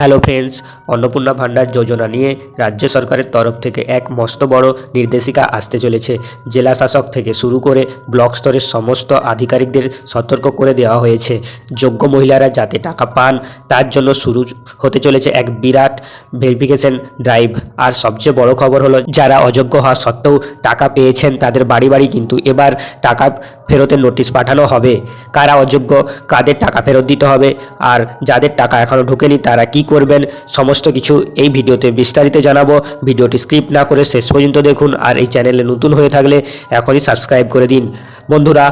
Hello friends, Annapurna Bhandar Yojana নিয়ে রাজ্য সরকারের তরফ থেকে এক মস্ত বড় নির্দেশিকা আসতে চলেছে। জেলা শাসক থেকে শুরু করে ব্লক স্তরের সমস্ত আধিকারিকদের সতর্ক করে দেওয়া হয়েছে। যোগ্য মহিলারা যাতে টাকা পান তার জন্য শুরু হতে চলেছে এক বিরাট ভেরিফিকেশন ড্রাইভ। আর সবচেয়ে বড় খবর হলো, যারা অযোগ্য হওয়া সত্ত্বেও টাকা পেয়েছেন তাদের বাড়ি বাড়ি কিন্তু এবার টাকা ফেরতের নোটিশ পাঠানো হবে। কারা অযোগ্য, কাদের টাকা ফেরত দিতে হবে, আর যাদের টাকা এখনও ঢোকেনি তারা কি করবেন, সমস্ত কিছু এই ভিডিওতে বিস্তারিত জানাবো। ভিডিওটি স্কিপ না করে শেষ পর্যন্ত দেখুন। আর এই চ্যানেলে নতুন হয়ে থাকলে এখনই সাবস্ক্রাইব করে দিন। বন্ধুরা,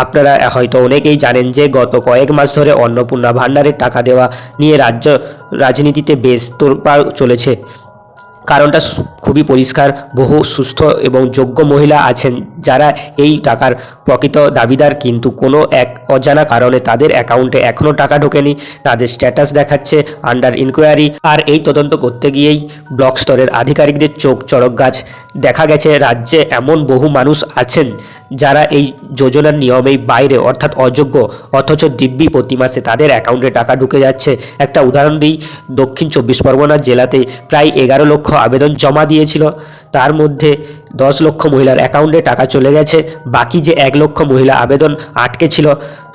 আপনারা হয়তো অনেকেই জানেন যে গত কয়েক মাস ধরে অন্নপূর্ণা ভান্ডারের টাকা দেওয়া নিয়ে রাজ্য রাজনীতিতে বেশ তোলপাড় চলেছে। কারণটা খুবই পরিষ্কার। বহু সুস্থ এবং যোগ্য মহিলা আছেন যারা এই টাকার প্রকৃত দাবিদার, কিন্তু কোনো এক অজানা কারণে তাদের অ্যাকাউন্টে এখনও টাকা ঢোকেনি। তাদের স্ট্যাটাস দেখাচ্ছে আন্ডার ইনকোয়ারি। আর এই তদন্ত করতে গিয়েই ব্লক স্তরের আধিকারিকদের চোখ চড়ক গাছ। দেখা গেছে রাজ্যে এমন বহু মানুষ আছেন যারা এই যোজনার নিয়মেই বাইরে, অর্থাৎ অযোগ্য, অথচ দিব্যি প্রতি মাসে তাদের অ্যাকাউন্টে টাকা ঢুকে যাচ্ছে। একটা উদাহরণ দিই, দক্ষিণ 24 পরগনা জেলাতে প্রায় 11 লক্ষ আবেদন জমা দিয়েছিল। তার মধ্যে 10 লক্ষ মহিলার অ্যাকাউন্টে টাকা চলে গেছে। বাকি যে 1 লক্ষ মহিলা আবেদন আটকে ছিল,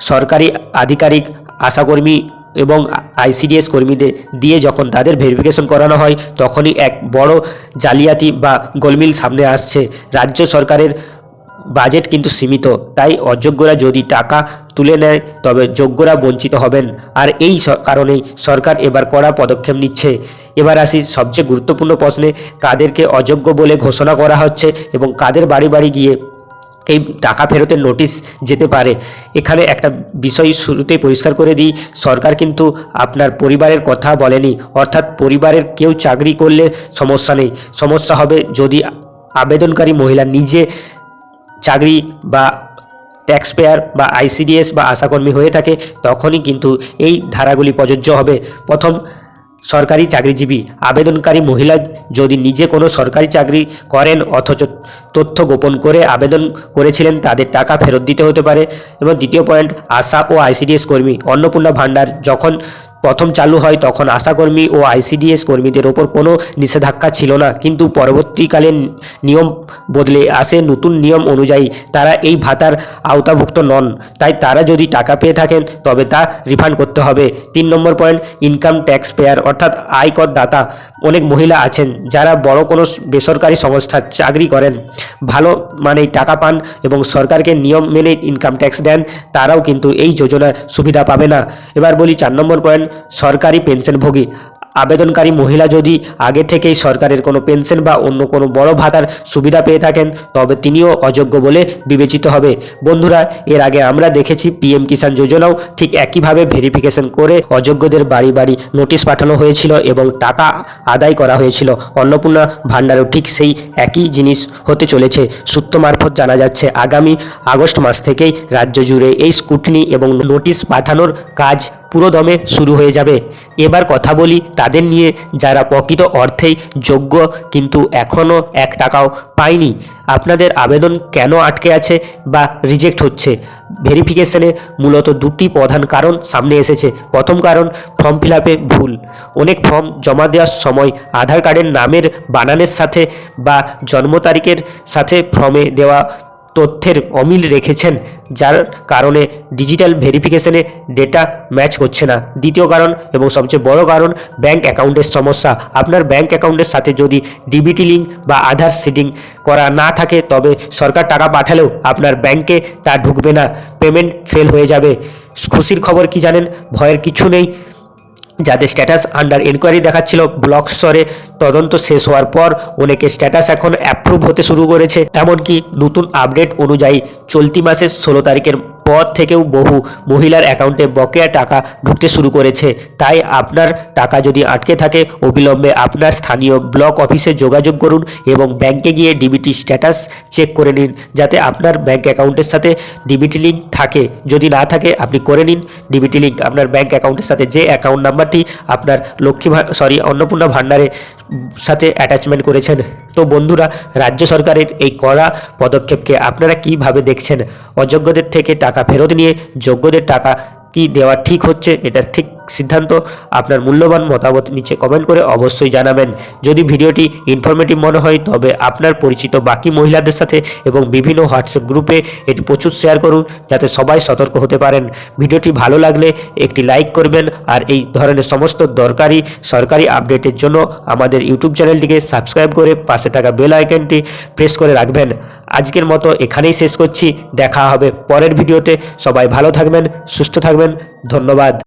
সরকারি আধিকারিক, আশাকর্মী এবং আইসিডিএস কর্মীদের দিয়ে যখন তাদের ভেরিফিকেশন করানো হয়, তখনই এক বড় জালিয়াতি বা গোলমিল সামনে আসছে। রাজ্য সরকারের বাজেট কিন্তু সীমিত, তাই অযোগ্যরা যদি টাকা তুলে নেয় তবে যোগ্যরা বঞ্চিত হবেন। আর এই কারণেই সরকার এবার কড়া পদক্ষেপ নিচ্ছে। এবার আসি সবচেয়ে গুরুত্বপূর্ণ প্রশ্নে, কাদেরকে অযোগ্য বলে ঘোষণা করা হচ্ছে এবং কাদের বাড়ি বাড়ি গিয়ে এই টাকা ফেরতের নোটিশ যেতে পারে। এখানে একটা বিষয় শুরুতেই পরিষ্কার করে দিই, সরকার কিন্তু আপনার পরিবারের কথা বলেনি। অর্থাৎ পরিবারের কেউ চাকরি করলে সমস্যা নেই, সমস্যা হবে যদি আবেদনকারী মহিলা নিজে চাকরি বা ট্যাক্স পেয়ার বা আইসিডিএস বা আশাকর্মী হয়ে থাকে, তখনই কিন্তু এই ধারাগুলি প্রযোজ্য হবে। প্রথম, সরকারি চাকরিজীবী। আবেদনকারী মহিলা যদি নিজে কোনো সরকারি চাকরি করেন অথচ তথ্য গোপন করে আবেদন করেছিলেন, তাদের টাকা ফেরত দিতে হতে পারে। এবং দ্বিতীয় পয়েন্ট, আশা ও আইসিডিএস কর্মী। অন্নপূর্ণা ভান্ডার যখন প্রথম চালু হয় তখন আশাকর্মী ও আইসিডিএস কর্মীদের ওপর কোনো নিষেধাজ্ঞা ছিল না, কিন্তু পরবর্তীকালে নিয়ম বদলে আসে। নতুন নিয়ম অনুযায়ী তারা এই ভাতার আওতাভুক্ত নন, তাই তারা যদি টাকা পেয়ে থাকেন তবে তা রিফান্ড করতে হবে। 3 নম্বর পয়েন্ট, ইনকাম ট্যাক্স পেয়ার, অর্থাৎ আয়কর দাতা। অনেক মহিলা আছেন যারা বড় কোনো বেসরকারি সংস্থার চাকরি করেন, ভালো মানেই টাকা পান এবং সরকারকে নিয়ম মেনে ইনকাম ট্যাক্স দেন, তারাও কিন্তু এই যোজনার সুবিধা পাবে না। এবার বলি 4 নম্বর পয়েন্ট, সরকারি পেনশনভোগী। আবেদনকারী মহিলা যদি আগে থেকেই সরকারের কোনো পেনশন বা অন্য কোনো বড় ভাতার সুবিধা পেয়ে থাকেন তবে তিনিও অযোগ্য বলে বিবেচিত হবে। বন্ধুরা, এর আগে আমরা দেখেছি পিএম কিষাণ যোজনাও ঠিক একইভাবে ভেরিফিকেশন করে অযোগ্যদের বাড়ি বাড়ি নোটিশ পাঠানো হয়েছিল এবং টাকা আদায় করা হয়েছিল। অন্নপূর্ণা ভান্ডারও ঠিক সেই একই জিনিস হতে চলেছে। সূত্র মারফত জানা যাচ্ছে আগামী আগস্ট মাস থেকেই রাজ্য জুড়ে এই স্কুটনি এবং নোটিশ পাঠানোর কাজ পুরোদমে শুরু হয়ে যাবে। এবার কথা বলি তাদের নিয়ে যারা প্রকৃত অর্থেই যোগ্য কিন্তু এখনও 1 টাকাও পায়নি। আপনাদের আবেদন কেন আটকে আছে বা রিজেক্ট হচ্ছে? ভেরিফিকেশনে মূলত 2টি প্রধান কারণ সামনে এসেছে। প্রথম কারণ, ফর্ম ফিল আপে ভুল। অনেক ফর্ম জমা দেওয়ার সময় আধার কার্ডের নামের বানানের সাথে বা জন্ম তারিখের সাথে ফর্মে দেওয়া তথ্যের অমিল রেখেছেন, যার কারণে ডিজিটাল ভেরিফিকেশনে ডেটা ম্যাচ করছে না। দ্বিতীয় কারণ এবং সবচেয়ে বড় কারণ, ব্যাঙ্ক অ্যাকাউন্টের সমস্যা। আপনার ব্যাঙ্ক অ্যাকাউন্টের সাথে যদি ডিবিটি লিঙ্ক বা আধার সিডিং করা না থাকে তবে সরকার টাকা পাঠালেও আপনার ব্যাঙ্কে তা ঢুকবে না, পেমেন্ট ফেল হয়ে যাবে। খুশির খবর কি জানেন? ভয়ের কিছু নেই। যাদের স্ট্যাটাস আন্ডার এনকোয়ারি দেখাচ্ছিল, ব্লক স্তরে তদন্ত শেষ হওয়ার পর অনেকের স্ট্যাটাস এখন অ্যাপ্রুভ হতে শুরু করেছে। এমনকি নতুন আপডেট অনুযায়ী চলতি মাসের 16 তারিখের পর থেকেও বহু মহিলার অ্যাকাউন্টে বকেয়া টাকা ঢুকতে শুরু করেছে। তাই আপনার টাকা যদি আটকে থাকে, অবিলম্বে আপনার স্থানীয় ব্লক অফিসে যোগাযোগ করুন এবং ব্যাংকে গিয়ে ডিবিটি স্ট্যাটাস চেক করে নিন, যাতে আপনার ব্যাংক অ্যাকাউন্টের সাথে ডিবিটি লিঙ্ক থাকে। যদি না থাকে আপনি করে নিন ডিবিটি লিঙ্ক আপনার ব্যাংক অ্যাকাউন্টের সাথে, যে অ্যাকাউন্ট নাম্বারটি আপনার অন্নপূর্ণা ভান্ডারের সাথে অ্যাটাচমেন্ট করেছেন। তো বন্ধুরা, রাজ্য সরকারের এই কড়া পদক্ষেপকে আপনারা কিভাবে দেখছেন? অযোগ্যদের থেকে টাকা ফেরত নিয়ে যোগ্যদের টাকা কি দেওয়া ঠিক হচ্ছে? এটা ঠিক সিদ্ধান্ত। আপনার মূল্যবান মতামত নিচে কমেন্ট করে অবশ্যই জানাবেন। যদি ভিডিওটি ইনফরমেটিভ মনে হয় তবে আপনার পরিচিত বাকি মহিলাদের সাথে এবং বিভিন্ন হোয়াটসঅ্যাপ গ্রুপে এটি প্রচুর শেয়ার করুন যাতে সবাই সতর্ক হতে পারেন। ভিডিওটি ভালো লাগলে একটি লাইক করবেন আর এই ধরনের সমস্ত দরকারি সরকারি আপডেটের জন্য আমাদের ইউটিউব চ্যানেলটিকে সাবস্ক্রাইব করে পাশে থাকা বেল আইকনটি প্রেস করে রাখবেন। আজকের মতো এখানেই শেষ করছি। দেখা হবে পরের ভিডিওতে। সবাই ভালো থাকবেন, সুস্থ থাকবেন। ধন্যবাদ।